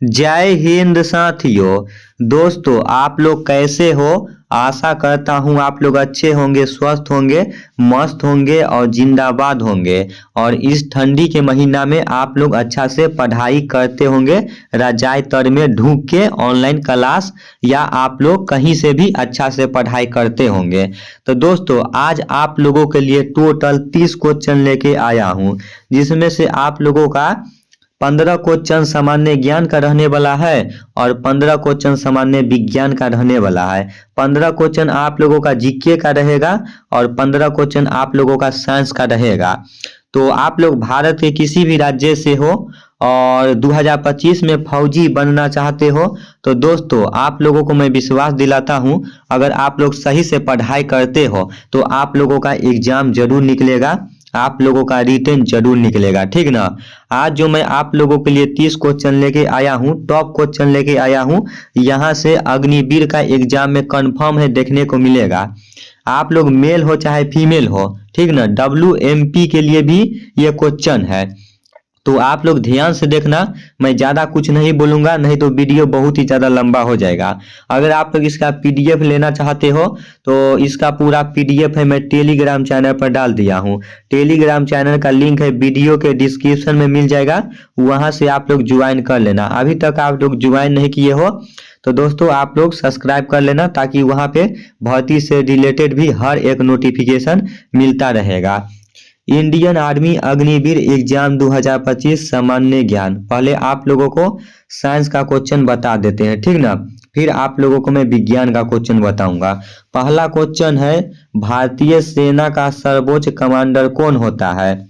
जय हिंद साथियों। दोस्तों, आप लोग कैसे हो? आशा करता हूँ आप लोग अच्छे होंगे, स्वस्थ होंगे, मस्त होंगे और जिंदाबाद होंगे। और इस ठंडी के महीना में आप लोग अच्छा से पढ़ाई करते होंगे, रजाई तर में ढूंढ के ऑनलाइन क्लास, या आप लोग कहीं से भी अच्छा से पढ़ाई करते होंगे। तो दोस्तों, आज आप लोगों के लिए टोटल 30 क्वेश्चन लेके आया हूँ, जिसमें से आप लोगों का 15 क्वेश्चन सामान्य ज्ञान का रहने वाला है और 15 क्वेश्चन सामान्य विज्ञान का रहने वाला है। 15 क्वेश्चन आप लोगों का जीके का रहेगा और 15 क्वेश्चन आप लोगों का साइंस का रहेगा। तो आप लोग भारत के किसी भी राज्य से हो और 2025 में फौजी बनना चाहते हो, तो दोस्तों आप लोगों को मैं विश्वास दिलाता हूं, अगर आप लोग सही से पढ़ाई करते हो तो आप लोगों का एग्जाम जरूर निकलेगा, आप लोगों का रिटर्न जरूर निकलेगा, ठीक ना। आज जो मैं आप लोगों के लिए 30 क्वेश्चन लेके आया हूँ, टॉप क्वेश्चन लेके आया हूँ, यहाँ से अग्निवीर का एग्जाम में कंफर्म है देखने को मिलेगा। आप लोग मेल हो चाहे फीमेल हो, ठीक ना, WMP के लिए भी ये क्वेश्चन है। तो आप लोग ध्यान से देखना, मैं ज़्यादा कुछ नहीं बोलूँगा, नहीं तो वीडियो बहुत ही ज़्यादा लंबा हो जाएगा। अगर आप लोग इसका PDF लेना चाहते हो तो इसका पूरा PDF है, मैं टेलीग्राम चैनल पर डाल दिया हूँ। टेलीग्राम चैनल का लिंक है वीडियो के डिस्क्रिप्शन में मिल जाएगा, वहाँ से आप लोग ज्वाइन कर लेना। अभी तक आप लोग ज्वाइन नहीं किए हो तो दोस्तों आप लोग सब्सक्राइब कर लेना, ताकि वहाँ पे भर्ती से रिलेटेड भी हर एक नोटिफिकेशन मिलता रहेगा। इंडियन आर्मी अग्निवीर एग्जाम 2025 सामान्य ज्ञान। पहले आप लोगों को साइंस का क्वेश्चन बता देते हैं, ठीक ना, फिर आप लोगों को मैं विज्ञान का क्वेश्चन बताऊंगा। पहला क्वेश्चन है, भारतीय सेना का सर्वोच्च कमांडर कौन होता है?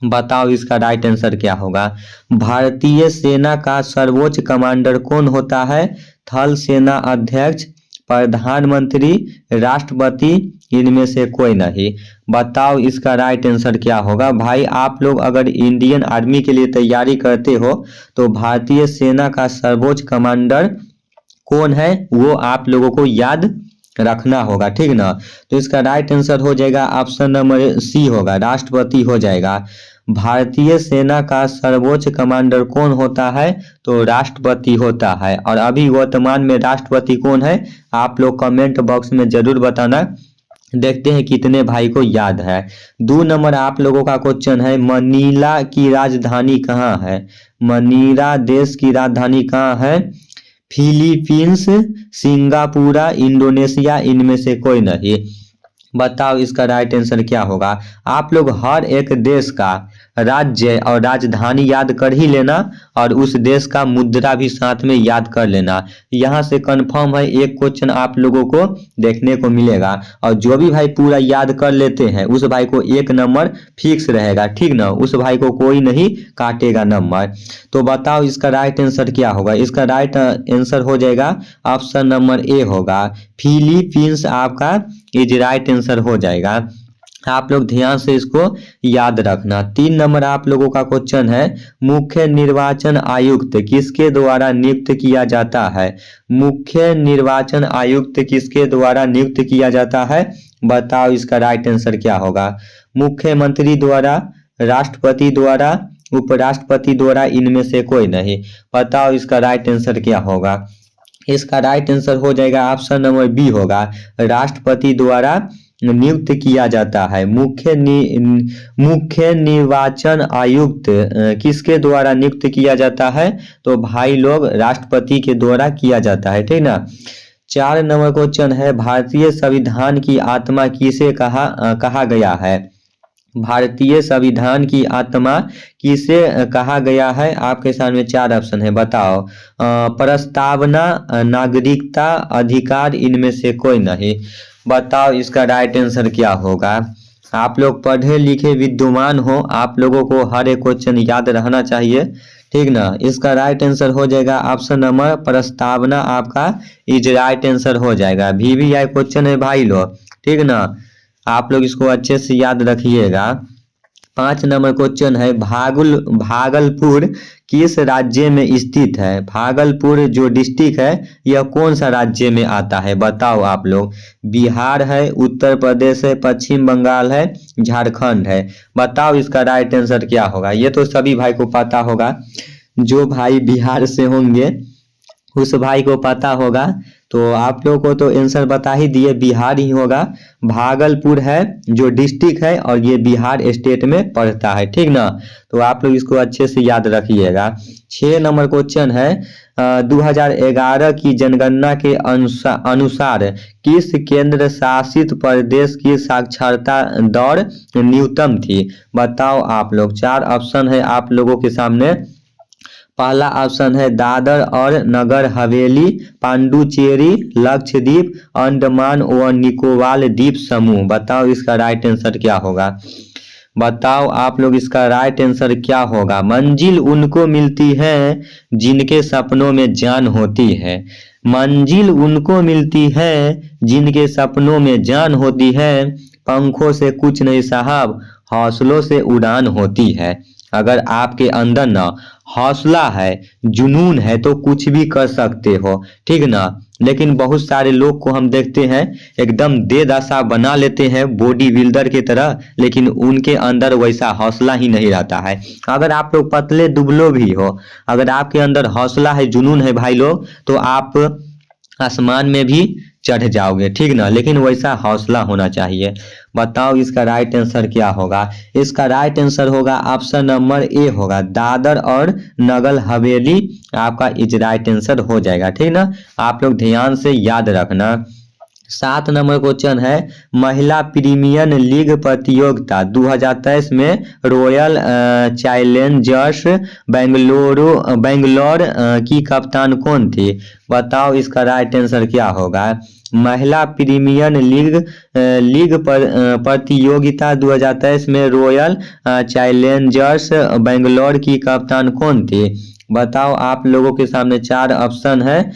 बताओ इसका राइट आंसर क्या होगा। भारतीय सेना का सर्वोच्च कमांडर कौन होता है? थल सेना अध्यक्ष, प्रधानमंत्री, राष्ट्रपति, इनमें से कोई नहीं। बताओ इसका राइट आंसर क्या होगा। भाई आप लोग अगर इंडियन आर्मी के लिए तैयारी करते हो तो भारतीय सेना का सर्वोच्च कमांडर कौन है वो आप लोगों को याद रखना होगा, ठीक ना। तो इसका राइट आंसर हो जाएगा ऑप्शन नंबर सी होगा, राष्ट्रपति हो जाएगा। भारतीय सेना का सर्वोच्च कमांडर कौन होता है? तो राष्ट्रपति होता है। और अभी वर्तमान में राष्ट्रपति कौन है, आप लोग कमेंट बॉक्स में जरूर बताना, देखते हैं कितने भाई को याद है। 2 नंबर आप लोगों का क्वेश्चन है, मनीला की राजधानी कहाँ है? मनीला देश की राजधानी कहाँ है? फिलीपींस, सिंगापुरा, इंडोनेशिया, इनमें से कोई नहीं। बताओ इसका राइट आंसर क्या होगा। आप लोग हर एक देश का राज्य और राजधानी याद कर ही लेना, और उस देश का मुद्रा भी साथ में याद कर लेना। यहाँ से कंफर्म है एक क्वेश्चन आप लोगों को देखने को मिलेगा, और जो भी भाई पूरा याद कर लेते हैं उस भाई को 1 नंबर फिक्स रहेगा, ठीक ना, उस भाई को कोई नहीं काटेगा नंबर। तो बताओ इसका राइट आंसर क्या होगा। इसका राइट आंसर हो जाएगा ऑप्शन नंबर ए होगा, फिलीपींस आपका इज राइट आंसर हो जाएगा। आप लोग ध्यान से इसको याद रखना। 3 नंबर आप लोगों का क्वेश्चन है, मुख्य निर्वाचन आयुक्त किसके द्वारा नियुक्त किया जाता है? मुख्य निर्वाचन आयुक्त किसके द्वारा नियुक्त किया जाता है? बताओ इसका राइट आंसर क्या होगा। मुख्यमंत्री द्वारा, राष्ट्रपति द्वारा, उपराष्ट्रपति द्वारा, इनमें से कोई नहीं। बताओ इसका राइट आंसर क्या होगा। इसका राइट आंसर हो जाएगा ऑप्शन नंबर बी होगा, राष्ट्रपति द्वारा नियुक्त किया जाता है। मुख्य निर्वाचन आयुक्त किसके द्वारा नियुक्त किया जाता है? तो भाई लोग राष्ट्रपति के द्वारा किया जाता है, ठीक ना। 4 नंबर क्वेश्चन है, भारतीय संविधान की आत्मा किसे कहा गया है? भारतीय संविधान की आत्मा किसे कहा गया है? आपके सामने 4 ऑप्शन है, बताओ। प्रस्तावना, नागरिकता, अधिकार, इनमें से कोई नहीं। बताओ इसका राइट आंसर क्या होगा। आप लोग पढ़े लिखे विद्वान हो, आप लोगों को हर एक क्वेश्चन याद रहना चाहिए, ठीक ना। इसका राइट आंसर हो जाएगा ऑप्शन नंबर प्रस्तावना, आपका इज राइट आंसर हो जाएगा। VVI क्वेश्चन है भाई लोग, ठीक ना, आप लोग इसको अच्छे से याद रखिएगा। 5 नंबर क्वेश्चन है, भागलपुर किस राज्य में स्थित है? भागलपुर जो डिस्ट्रिक्ट है यह कौन सा राज्य में आता है? बताओ आप लोग। बिहार है, उत्तर प्रदेश है, पश्चिम बंगाल है, झारखंड है। बताओ इसका राइट आंसर क्या होगा। ये तो सभी भाई को पता होगा। जो भाई बिहार से होंगे उस भाई को पता होगा। तो आप लोगों को तो आंसर बता ही दिए, बिहार ही होगा। भागलपुर है जो डिस्ट्रिक्ट है और ये बिहार स्टेट में पड़ता है, ठीक ना। तो आप लोग इसको अच्छे से याद रखिएगा। 6 नंबर क्वेश्चन है 2011 की जनगणना के अनुसार किस केंद्र शासित प्रदेश की साक्षरता दर न्यूनतम थी? बताओ आप लोग। 4 ऑप्शन है आप लोगों के सामने। पहला ऑप्शन है दादर और नगर हवेली, पांडुचेरी, लक्षद्वीप, अंडमान और निकोबार द्वीप समूह। बताओ इसका राइट आंसर क्या होगा? बताओ आप लोग इसका राइट आंसर क्या होगा? मंजिल उनको मिलती है जिनके सपनों में जान होती है। मंजिल उनको मिलती है जिनके सपनों में जान होती है। पंखों से कुछ नहीं साहब, हौसलों से उड़ान होती है। अगर आपके अंदर ना हौसला है, जुनून है, तो कुछ भी कर सकते हो, ठीक ना। लेकिन बहुत सारे लोग को हम देखते हैं एकदम दे दशा बना लेते हैं बॉडी बिल्डर की तरह, लेकिन उनके अंदर वैसा हौसला ही नहीं रहता है। अगर आप लोग पतले दुबलो भी हो, अगर आपके अंदर हौसला है, जुनून है भाई लोग, तो आप आसमान में भी चढ़ जाओगे, ठीक ना। लेकिन वैसा हौसला होना चाहिए। बताओ इसका राइट आंसर क्या होगा? इसका राइट आंसर होगा ऑप्शन नंबर ए होगा, दादर और नगर हवेली आपका इज राइट आंसर हो जाएगा, ठीक ना। आप लोग ध्यान से याद रखना। 7 नंबर क्वेश्चन है महिला प्रीमियर लीग प्रतियोगिता 2023 में रॉयल चैलेंजर्स बेंगलोर की कप्तान कौन थी? बताओ इसका राइट आंसर क्या होगा? महिला प्रीमियर लीग प्रतियोगिता 2023 में रॉयल चैलेंजर्स बेंगलोर की कप्तान कौन थी? बताओ आप लोगों के सामने 4 ऑप्शन है।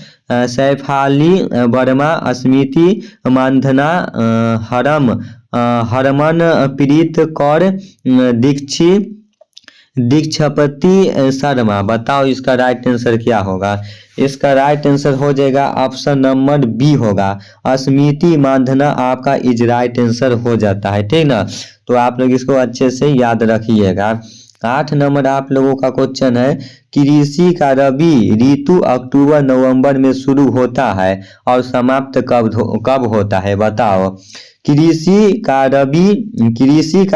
सैफाली वर्मा, स्मृति मानधना, हरमनप्रीत कौर, दीक्षापति शर्मा। बताओ इसका राइट आंसर क्या होगा? इसका राइट आंसर हो जाएगा ऑप्शन नंबर बी होगा, स्मृति मानधना आपका इज राइट आंसर हो जाता है, ठीक ना। तो आप लोग इसको अच्छे से याद रखिएगा। 8 नंबर आप लोगों का क्वेश्चन है कृषि का रबी ऋतु अक्टूबर नवंबर में शुरू होता है और समाप्त कब होता है? बताओ। कृषि का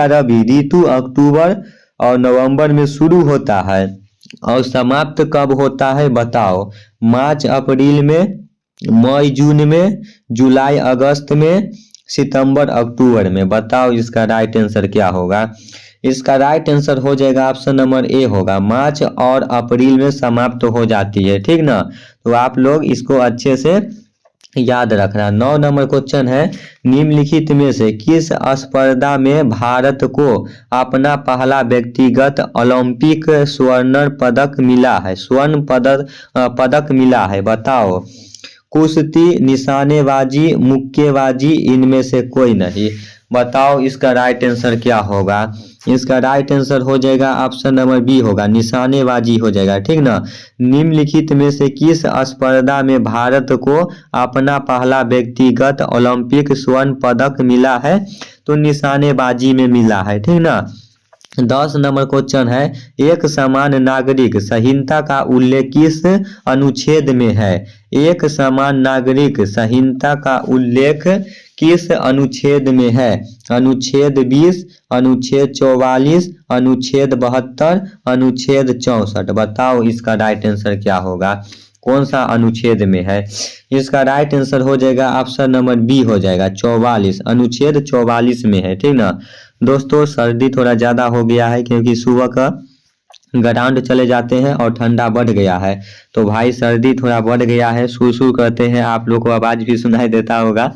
रबी ऋतु अक्टूबर और नवंबर में शुरू होता है और समाप्त कब होता है? बताओ। मार्च अप्रैल में, मई जून में, जुलाई अगस्त में, सितंबर अक्टूबर में। बताओ इसका राइट आंसर क्या होगा? इसका राइट आंसर हो जाएगा ऑप्शन नंबर ए होगा, मार्च और अप्रैल में समाप्त हो जाती है, ठीक ना। तो आप लोग इसको अच्छे से याद रखना। 9 नंबर क्वेश्चन है निम्नलिखित में से किस स्पर्धा में भारत को अपना पहला व्यक्तिगत ओलंपिक स्वर्ण पदक मिला है? स्वर्ण पदक मिला है। बताओ। कुश्ती, निशानेबाजी, मुक्केबाजी, इनमें से कोई नहीं। बताओ इसका राइट आंसर क्या होगा? इसका राइट आंसर हो जाएगा ऑप्शन नंबर बी होगा, निशानेबाजी हो जाएगा, ठीक ना। निम्नलिखित में से किस स्पर्धा में भारत को अपना पहला व्यक्तिगत ओलंपिक स्वर्ण पदक मिला है? तो निशानेबाजी में मिला है, ठीक ना। 10 नंबर क्वेश्चन है एक समान नागरिक संहिता का उल्लेख किस अनुच्छेद में है? एक समान नागरिक संहिता का उल्लेख किस अनुच्छेद में है? अनुच्छेद 20, अनुच्छेद 44, अनुच्छेद 72, अनुच्छेद 64। बताओ इसका राइट आंसर क्या होगा? कौन सा अनुच्छेद में है? इसका राइट आंसर हो जाएगा ऑप्शन नंबर बी हो जाएगा, 44, अनुच्छेद 44 में है, ठीक ना। दोस्तों सर्दी थोड़ा ज़्यादा हो गया है क्योंकि सुबह का ग्राउंड चले जाते हैं और ठंडा बढ़ गया है, तो भाई सर्दी थोड़ा बढ़ गया है, सुर करते हैं, आप लोग को आवाज़ भी सुनाई देता होगा।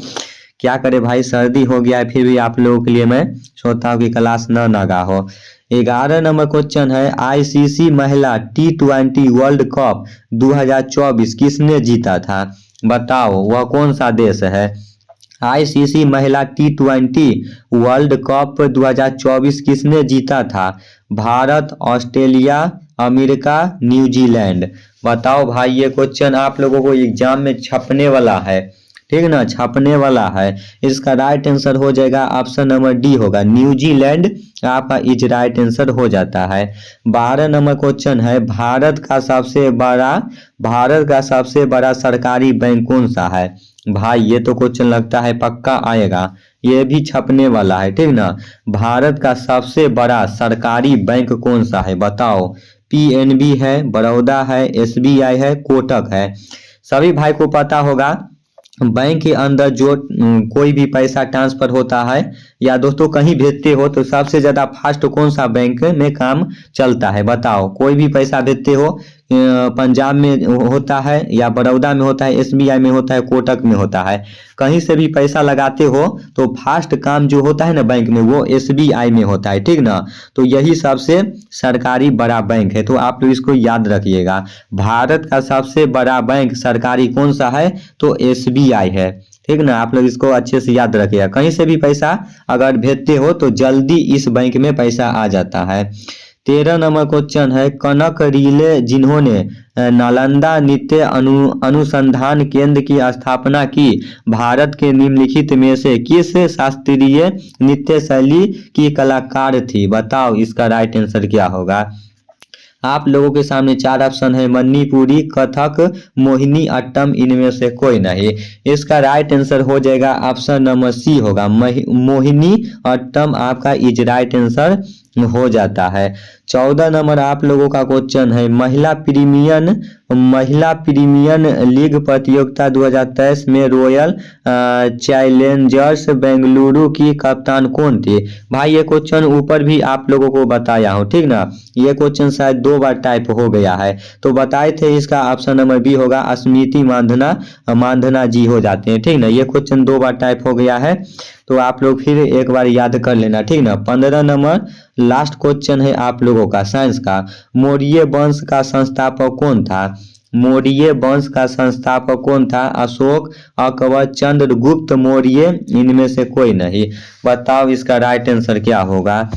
क्या करे भाई, सर्दी हो गया है, फिर भी आप लोगों के लिए मैं सोचता हूँ कि क्लास न लगा हो। 11 नंबर क्वेश्चन है आईसीसी महिला T20 वर्ल्ड कप 2024 किसने जीता था? बताओ वह कौन सा देश है? आईसीसी महिला T20 वर्ल्ड कप 2024 किसने जीता था? Bharat, Australia, America, New Zealand. बताओ भाई, ये क्वेश्चन आप लोगों को एग्जाम में छपने वाला है, ठीक ना, छपने वाला है। इसका राइट आंसर हो जाएगा ऑप्शन नंबर डी होगा, न्यूजीलैंड आपका इज राइट आंसर हो जाता है। 12 नंबर क्वेश्चन है, भारत का सबसे बड़ा सरकारी बैंक कौन सा है। भाई ये तो क्वेश्चन लगता है पक्का आएगा, ये भी छपने वाला है, ठीक ना। भारत का सबसे बड़ा सरकारी बैंक कौन सा है बताओ। पीएनबी है, बड़ौदा है, एसबीआई है, कोटक है। सभी भाई को पता होगा बैंक के अंदर जो कोई भी पैसा ट्रांसफर होता है या दोस्तों कहीं भेजते हो तो सबसे ज्यादा फास्ट कौन सा बैंक में काम चलता है बताओ। कोई भी पैसा भेजते हो पंजाब में होता है या बड़ौदा में होता है, एसबीआई में होता है, कोटक में होता है। कहीं से भी पैसा लगाते हो तो फास्ट काम जो होता है ना बैंक में वो एसबीआई में होता है, ठीक ना। तो यही सबसे सरकारी बड़ा बैंक है, तो आप लोग इसको याद रखिएगा। भारत का सबसे बड़ा बैंक सरकारी कौन सा है तो एसबीआई है, ठीक ना। आप लोग इसको अच्छे से याद रखिएगा। कहीं से भी पैसा अगर भेजते हो तो जल्दी इस बैंक में पैसा आ जाता है। 13 नंबर क्वेश्चन है, कनक रिले जिन्होंने नालंदा नृत्य अनुसंधान केंद्र की स्थापना की, भारत के निम्नलिखित में से किस शास्त्रीय नृत्य शैली की कलाकार थी बताओ। इसका राइट आंसर क्या होगा। आप लोगों के सामने 4 ऑप्शन है, मणिपुरी, कथक, मोहिनी अट्टम, इनमें से कोई नहीं। इसका राइट आंसर हो जाएगा ऑप्शन नंबर सी होगा, मोहिनी अट्टम आपका इज राइट आंसर हो जाता है। 14 नंबर आप लोगों का क्वेश्चन है, महिला प्रीमियम लीग प्रतियोगिता 2023 में रॉयल चैलेंजर्स बेंगलुरु की कप्तान कौन थी। भाई ये क्वेश्चन ऊपर भी आप लोगों को बताया हूँ, ठीक ना। ये क्वेश्चन शायद 2 बार टाइप हो गया है, तो बताए थे इसका ऑप्शन नंबर बी होगा, स्मृति मांधना जी हो जाते हैं, ठीक ना। ये क्वेश्चन 2 बार टाइप हो गया है, तो आप लोग फिर एक बार याद कर लेना, ठीक ना। 15 नंबर लास्ट क्वेश्चन है आप लोगों का साइंस का, मौर्य वंश का संस्थापक कौन था। मौर्य वंश का संस्थापक कौन था, अशोक, अकबर, चंद्रगुप्त मौर्य, इनमें से कोई नहीं। बताओ इसका राइट आंसर क्या होगा।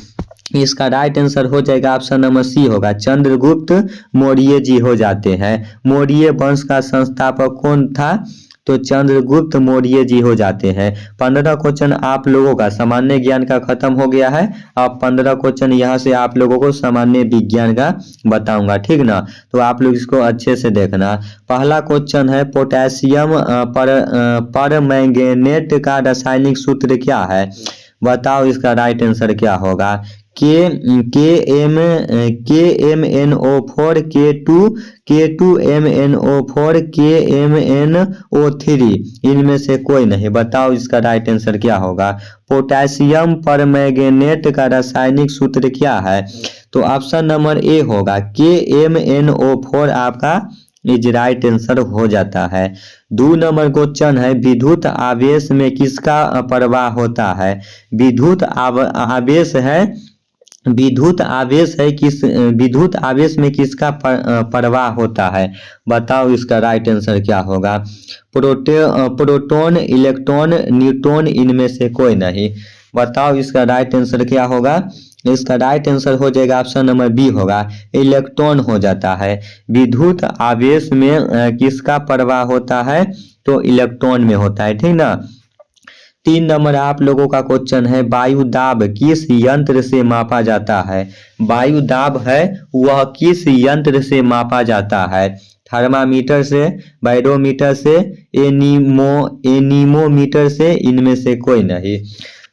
इसका राइट आंसर हो जाएगा ऑप्शन नंबर सी होगा, चंद्रगुप्त मौर्य जी हो जाते हैं। मौर्य वंश का संस्थापक कौन था तो चंद्रगुप्त मौर्य जी हो जाते हैं। 15 क्वेश्चन आप लोगों का सामान्य ज्ञान का खत्म हो गया है। अब 15 क्वेश्चन यहाँ से आप लोगों को सामान्य विज्ञान का बताऊंगा, ठीक ना। तो आप लोग इसको अच्छे से देखना। पहला क्वेश्चन है, पोटेशियम पर मैंगनेट का रासायनिक सूत्र क्या है बताओ। इसका राइट आंसर क्या होगा। KMnO4 K2MnO4 KMnO3, इनमें से कोई नहीं। बताओ इसका राइट आंसर क्या होगा। पोटेशियम परमैंगनेट का रासायनिक सूत्र क्या है तो ऑप्शन नंबर ए होगा, KMnO4 आपका इज राइट आंसर हो जाता है। 2 नंबर क्वेश्चन है, विद्युत आवेश में किसका प्रवाह होता है। विद्युत आवेश में किसका प्रवाह होता है बताओ। इसका राइट आंसर क्या होगा। प्रोटॉन, इलेक्ट्रॉन, न्यूट्रॉन, इनमें से कोई नहीं। बताओ इसका राइट आंसर क्या होगा। इसका राइट आंसर हो जाएगा ऑप्शन नंबर बी होगा, इलेक्ट्रॉन हो जाता है। विद्युत आवेश में किसका प्रवाह होता है तो इलेक्ट्रॉन में होता है, ठीक ना। 3 नंबर आप लोगों का क्वेश्चन है, वायु दाब किस यंत्र से मापा जाता है। वायु दाब है वह किस यंत्र से मापा जाता है। थर्मामीटर से, बैरोमीटर से, एनीमोमीटर से, इनमें से कोई नहीं।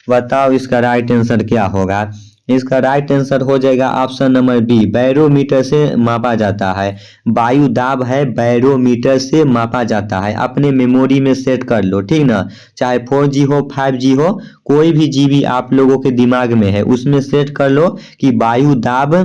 बताओ इसका राइट आंसर क्या होगा। इसका राइट आंसर हो जाएगा ऑप्शन नंबर बी, बैरोमीटर से मापा जाता है। वायु दाब है बैरोमीटर से मापा जाता है। अपने मेमोरी में सेट कर लो, ठीक ना। चाहे 4G हो 5G हो, कोई भी जीबी आप लोगों के दिमाग में है उसमें सेट कर लो कि वायु दाब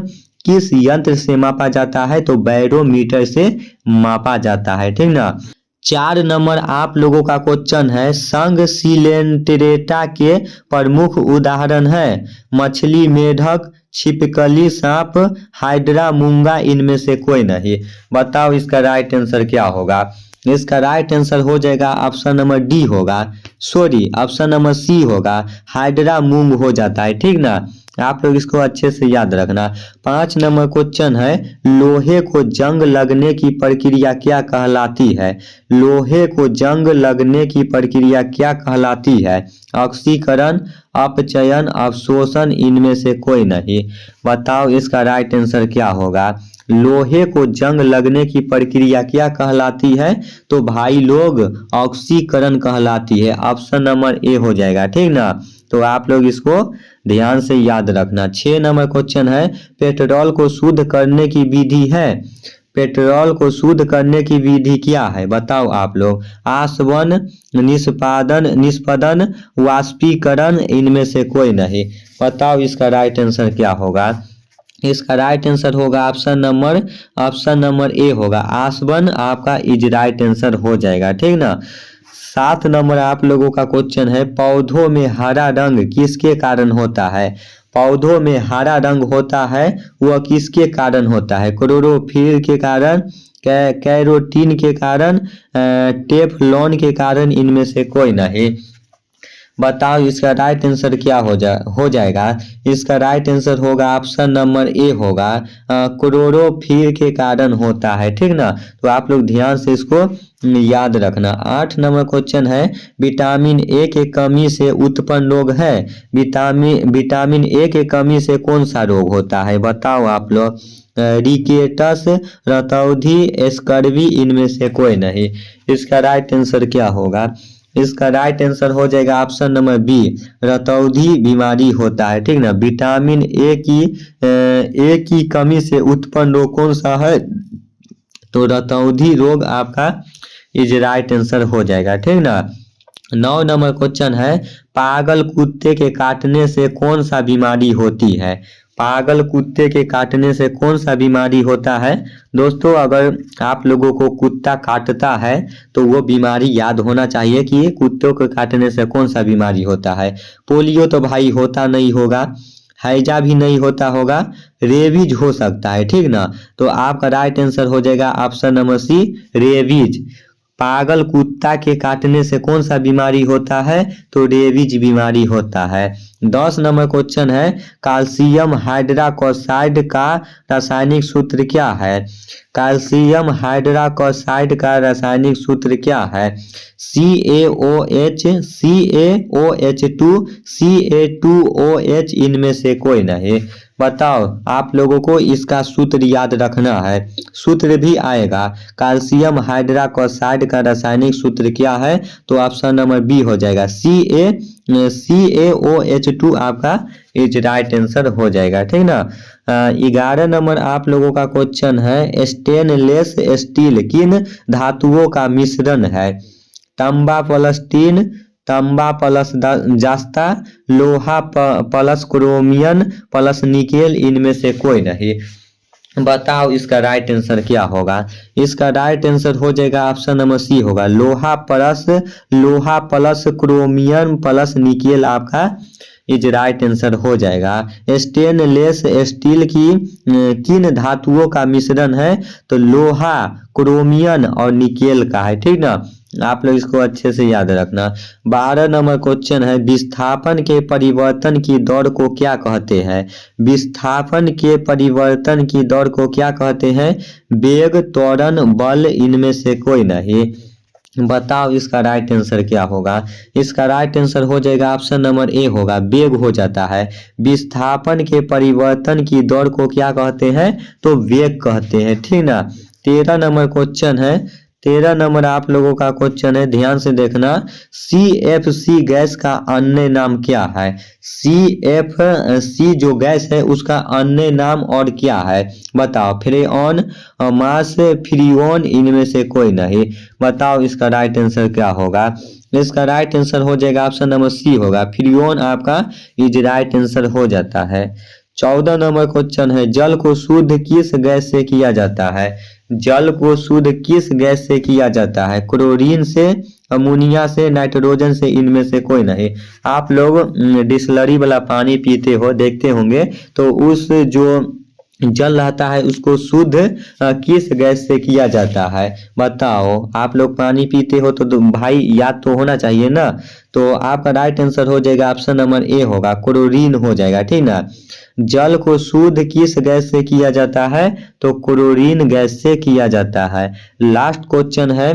किस यंत्र से मापा जाता है तो बैरोमीटर से मापा जाता है, ठीक ना। 4 नंबर आप लोगों का क्वेश्चन है, संघ सिलेंट्रेटा के प्रमुख उदाहरण है मछली, मेढक, छिपकली, सांप, हाइड्रा, मूंगा, इनमें से कोई नहीं। बताओ इसका राइट आंसर क्या होगा। इसका राइट आंसर हो जाएगा ऑप्शन नंबर डी होगा, सॉरी ऑप्शन नंबर सी होगा, हाइड्रा मूंग हो जाता है, ठीक ना। आप लोग इसको अच्छे से याद रखना। 5 नंबर क्वेश्चन है, लोहे को जंग लगने की प्रक्रिया क्या कहलाती है? लोहे को जंग लगने की प्रक्रिया क्या कहलाती है? ऑक्सीकरण, अपचयन, अवशोषण, इनमें से कोई नहीं। बताओ इसका राइट आंसर क्या होगा? लोहे को जंग लगने की प्रक्रिया क्या कहलाती है? तो भाई लोग ऑक्सीकरण कहलाती है। ऑप्शन नंबर ए हो जाएगा, ठीक ना। तो आप लोग इसको ध्यान से याद रखना। 6 नंबर क्वेश्चन है, पेट्रोल को शुद्ध करने की विधि है। पेट्रोल को शुद्ध करने की विधि क्या है? बताओ आप लोग। आसवन, निष्पदन, वाष्पीकरण, इनमें से कोई नहीं। बताओ इसका राइट आंसर क्या होगा? इसका राइट आंसर होगा ऑप्शन नंबर ए होगा। आसवन आपका इज राइट आंसर हो जाएगा, ठीक ना। 7 नंबर आप लोगों का क्वेश्चन है, पौधों में हरा रंग किसके कारण होता है? पौधों में हरा रंग होता है वह किसके कारण होता है? क्लोरोफिल के कारण, कैरोटीन के कारण, टेफ्लॉन के कारण, इनमें से कोई नहीं। बताओ इसका राइट आंसर क्या हो जाएगा? इसका राइट आंसर होगा ऑप्शन नंबर ए होगा, क्लोरोफिल के कारण होता है, ठीक ना। तो आप लोग ध्यान से इसको याद रखना। 8 नंबर क्वेश्चन है, विटामिन ए के कमी से उत्पन्न रोग है। विटामिन ए के कमी से कौन सा रोग होता है? बताओ आप लोग। रिकेटस, रतौंधी, स्कर्वी, इनमें से कोई नहीं। इसका राइट आंसर क्या होगा? इसका राइट आंसर हो जाएगा ऑप्शन नंबर बी, रतौंधी बीमारी होता है, ठीक ना। विटामिन ए की कमी से उत्पन्न रोग कौन सा है? तो रतौंधी रोग आपका इज राइट आंसर हो जाएगा, ठीक ना। 9 नंबर क्वेश्चन है, पागल कुत्ते के काटने से कौन सा बीमारी होती है? पागल कुत्ते के काटने से कौन सा बीमारी होता है? दोस्तों अगर आप लोगों को कुत्ता काटता है तो वो बीमारी याद होना चाहिए कि कुत्तों के काटने से कौन सा बीमारी होता है। पोलियो तो भाई होता नहीं होगा, हैजा भी नहीं होता होगा, रेबीज हो सकता है, ठीक ना। तो आपका राइट आंसर हो जाएगा ऑप्शन नंबर सी, रेबीज। पागल कुत्ता के काटने से कौन सा बीमारी होता है? तो रेबीज बीमारी होता है। 10 नंबर क्वेश्चन है, कैल्शियम हाइड्रोक्साइड का रासायनिक सूत्र क्या है? कैल्शियम हाइड्रोक्साइड का रासायनिक सूत्र क्या है? CaOH, CaOH2, Ca2OH, इनमें से कोई नहीं। बताओ आप लोगों को इसका सूत्र याद रखना है, सूत्र भी आएगा। कैल्शियम हाइड्रोक्साइड का रासायनिक सूत्र क्या है? तो ऑप्शन नंबर बी हो जाएगा, CaOH2 आपका इज राइट आंसर हो जाएगा, ठीक ना। 11 नंबर आप लोगों का क्वेश्चन है, स्टेनलेस स्टील किन धातुओं का मिश्रण है? तांबा प्लस टीन, तांबा प्लस जास्ता, लोहा प्लस क्रोमियम प्लस निकेल, इनमें से कोई नहीं। बताओ इसका राइट आंसर क्या होगा? इसका राइट आंसर हो जाएगा ऑप्शन नंबर सी होगा, लोहा प्लस क्रोमियम प्लस निकेल आपका इज राइट आंसर हो जाएगा। स्टेनलेस स्टील की किन धातुओं का मिश्रण है? तो लोहा, क्रोमियम और निकेल का है, ठीक ना। आप लोग इसको अच्छे से याद रखना। 12 नंबर क्वेश्चन है, विस्थापन के परिवर्तन की दौड़ को क्या कहते हैं? विस्थापन के परिवर्तन की दौड़ को क्या कहते हैं? वेग, त्वरण, बल, इनमें से कोई नहीं। बताओ इसका राइट आंसर क्या होगा? इसका राइट आंसर हो जाएगा ऑप्शन नंबर ए होगा, वेग हो जाता है। विस्थापन के परिवर्तन की दौड़ को क्या कहते हैं? तो वेग कहते हैं, ठीक ना। 13 नंबर क्वेश्चन है, 13 नंबर आप लोगों का क्वेश्चन है, ध्यान से देखना। CFC गैस का अन्य नाम क्या है? CFC जो गैस है उसका अन्य नाम और क्या है? बताओ। फ्रेऑन, मास, फ्रीऑन, इनमें से कोई नहीं। बताओ इसका राइट आंसर क्या होगा? इसका राइट आंसर हो जाएगा ऑप्शन नंबर सी होगा, फ्रीऑन आपका इज राइट आंसर हो जाता है। 14 नंबर क्वेश्चन है, जल को शुद्ध किस गैस से किया जाता है? जल को शुद्ध किस गैस से किया जाता है? क्लोरीन से, अमोनिया से, नाइट्रोजन से, इनमें से कोई नहीं। आप लोग डिस्लरी वाला पानी पीते हो, देखते होंगे, तो उस जो जल रहता है उसको शुद्ध किस गैस से किया जाता है? बताओ। आप लोग पानी पीते हो तो भाई याद तो होना चाहिए ना। तो आपका राइट आंसर हो जाएगा ऑप्शन नंबर ए होगा, क्लोरीन हो जाएगा, ठीक ना। जल को शुद्ध किस गैस से किया जाता है? तो क्लोरीन गैस से किया जाता है। लास्ट क्वेश्चन है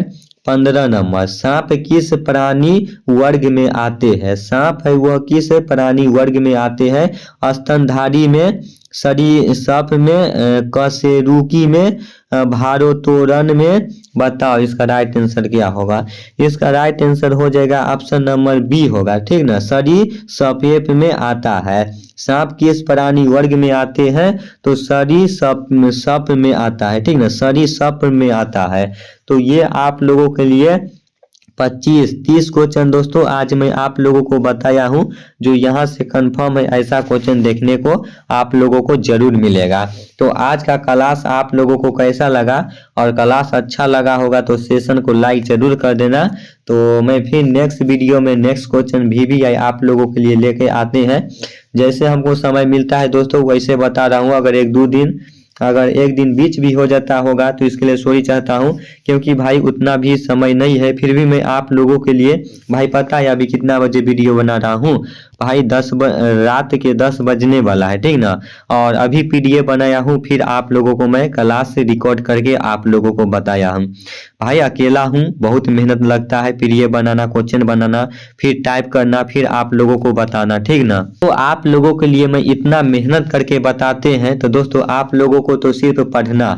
15 नंबर। सांप किस प्राणी वर्ग में आते हैं? सांप है वह किस प्राणी वर्ग में आते हैं? स्तनधारी में, सरीसृप में, कशेरुकी में, भारोत्तोलन में। बताओ इसका राइट आंसर क्या होगा? इसका राइट आंसर हो जाएगा ऑप्शन नंबर बी होगा, ठीक ना, सरीसृप में आता है। सांप किस प्राणी वर्ग में आते हैं? तो सरीसृप में आता है, ठीक ना, सरीसृप में आता है। तो ये आप लोगों के लिए 25-30 क्वेश्चन दोस्तों आज मैं आप लोगों को बताया हूं, जो यहाँ से कंफर्म है ऐसा क्वेश्चन देखने को आप लोगों को जरूर मिलेगा। तो आज का क्लास आप लोगों को कैसा लगा? और क्लास अच्छा लगा होगा तो सेशन को लाइक जरूर कर देना। तो मैं फिर नेक्स्ट वीडियो में नेक्स्ट क्वेश्चन भी आप लोगों के लिए लेके आते हैं। जैसे हमको समय मिलता है दोस्तों वैसे बता रहा हूँ। अगर एक दिन बीच भी हो जाता होगा तो इसके लिए सॉरी चाहता हूँ, क्योंकि भाई उतना भी समय नहीं है। फिर भी मैं आप लोगों के लिए, भाई पता है अभी कितना बजे वीडियो बना रहा हूँ भाई, रात के 10 बजने वाला है, ठीक ना। और अभी पीडीएफ बनाया हूँ, फिर आप लोगों को मैं क्लास से रिकॉर्ड करके आप लोगों को बताया हूँ। भाई अकेला हूँ, बहुत मेहनत लगता है पीडीएफ बनाना, क्वेश्चन बनाना, फिर टाइप करना, फिर आप लोगों को बताना, ठीक ना। तो आप लोगों के लिए मैं इतना मेहनत करके बताते हैं, तो दोस्तों आप लोगों को तो सिर्फ पढ़ना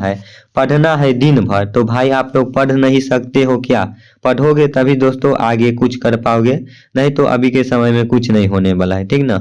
है दिन भर। तो भाई आप लोग पढ़ नहीं सकते हो क्या? पढ़ोगे तभी दोस्तों आगे कुछ कर पाओगे, नहीं तो अभी के समय में कुछ नहीं होने वाला है, ठीक ना।